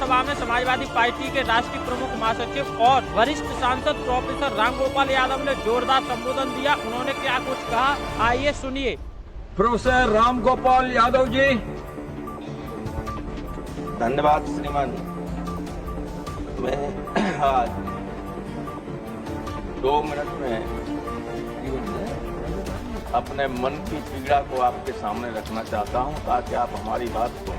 विधानसभा में समाजवादी पार्टी के राष्ट्रीय प्रमुख महासचिव और वरिष्ठ सांसद प्रोफेसर रामगोपाल यादव ने जोरदार संबोधन दिया। उन्होंने क्या कुछ कहा, आइए सुनिए। प्रोफेसर रामगोपाल यादव जी। धन्यवाद श्रीमान। मैं आज 2 मिनट में अपने मन की पीड़ा को आपके सामने रखना चाहता हूं, ताकि आप हमारी बात को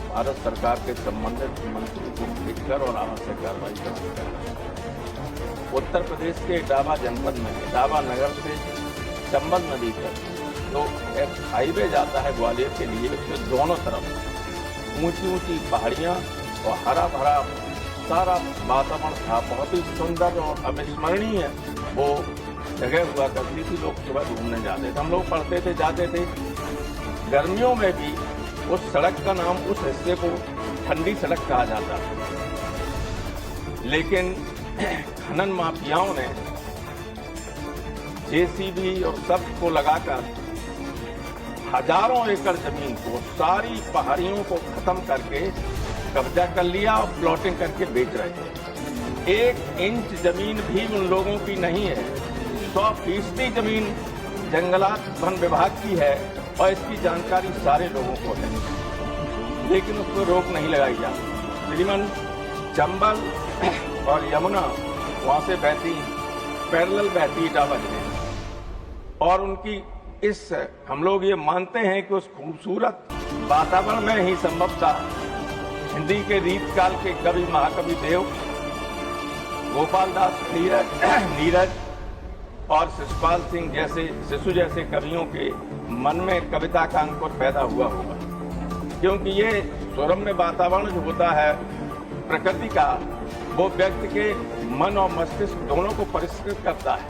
भारत सरकार के संबंधित मंत्री को भेजकर और आवश्यक कार्रवाई कर सकें। उत्तर प्रदेश के इटावा जनपद में इटावा नगर से चंबल नदी तक तो एक हाईवे जाता है ग्वालियर के लिए। उसके दोनों तरफ ऊंची ऊंची पहाड़ियां और हरा भरा सारा वातावरण था, बहुत ही सुंदर और अविस्मरणीय वो जगह हुआ करती थी। लोग सुबह घूमने जाते थे, हम लोग पढ़ते थे, जाते थे। गर्मियों में भी उस सड़क का नाम, उस हिस्से को ठंडी सड़क कहा जाता था। लेकिन खनन माफियाओं ने जेसीबी और सबको लगाकर हजारों एकड़ जमीन को, सारी पहाड़ियों को खत्म करके कब्जा कर लिया और प्लॉटिंग करके बेच रहे थे। 1 इंच जमीन भी उन लोगों की नहीं है। 100% जमीन जंगलात वन विभाग की है और इसकी जानकारी सारे लोगों को है, लेकिन उस पर रोक नहीं लगाई जाती। श्रीमान, चंबल और यमुना वहां से बहती, पैरेलल बहती इटावा जिले में, और उनकी इस हम लोग ये मानते हैं कि उस खूबसूरत वातावरण में ही संभवतः हिंदी के रीत काल के कवि महाकवि देव गोपाल दास नीरज और शिशुपाल सिंह जैसे कवियों के मन में कविता का अंकुर पैदा हुआ होगा। क्योंकि ये सुरम्य वातावरण जो होता है प्रकृति का, वो व्यक्ति के मन और मस्तिष्क दोनों को परिष्कृत करता है।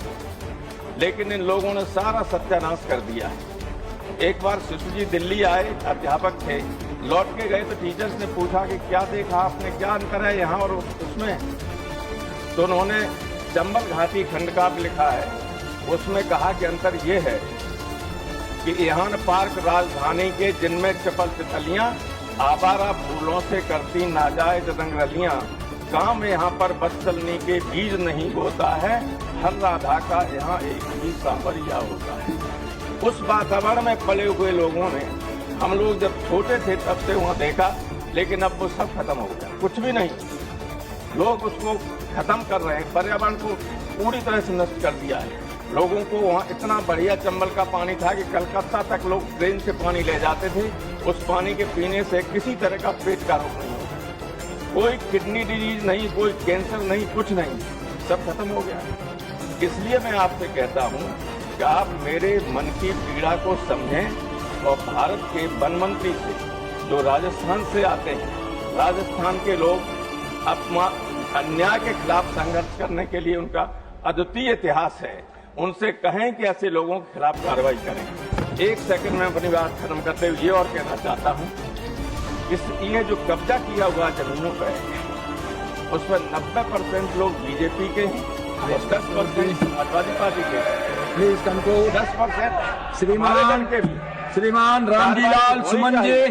लेकिन इन लोगों ने सारा सत्यानाश कर दिया है। एक बार शिशु जी दिल्ली आए, अध्यापक थे, लौट के गए तो टीचर्स ने पूछा कि क्या देखा आपने, क्या अंतर है यहाँ और उसमें। तो उन्होंने चंबल घाटी खंड का लिखा है, उसमें कहा कि अंतर ये है कि यहाँ पार्क राजधानी के जिनमें चपल तितलियां आवारा फूलों से करती नाजायज रंग रलियां, काम यहाँ पर बस चलने के बीज नहीं होता है, हर राधा का यहाँ एक ही सांवरिया होता है। उस वातावरण में पले हुए लोगों ने, हम लोग जब छोटे थे तब से वहाँ देखा, लेकिन अब वो सब खत्म हो गया, कुछ भी नहीं। लोग उसको खत्म कर रहे हैं, पर्यावरण को पूरी तरह से नष्ट कर दिया है। लोगों को वहाँ इतना बढ़िया चंबल का पानी था कि कलकत्ता तक लोग ट्रेन से पानी ले जाते थे। उस पानी के पीने से किसी तरह का पेट का रोग नहीं होता, कोई किडनी डिजीज नहीं, कोई कैंसर नहीं, कुछ नहीं, सब खत्म हो गया। इसलिए मैं आपसे कहता हूँ कि आप मेरे मन की पीड़ा को समझें और भारत के वन मंत्री से, जो राजस्थान से आते हैं, राजस्थान के लोग अन्याय के खिलाफ संघर्ष करने के लिए उनका अद्वितीय इतिहास है, उनसे कहें कि ऐसे लोगों के खिलाफ कार्रवाई करें। 1 सेकंड में अपनी बात खत्म करते हुए ये और कहना चाहता हूँ, ये जो कब्जा किया हुआ जमीनों पर, उस पर 90% लोग बीजेपी के हैं, 10% समाजवादी पार्टी के हैं। Please conclude. 10% श्रीमान के भी। श्रीमान रामजी लाल सुमन जी।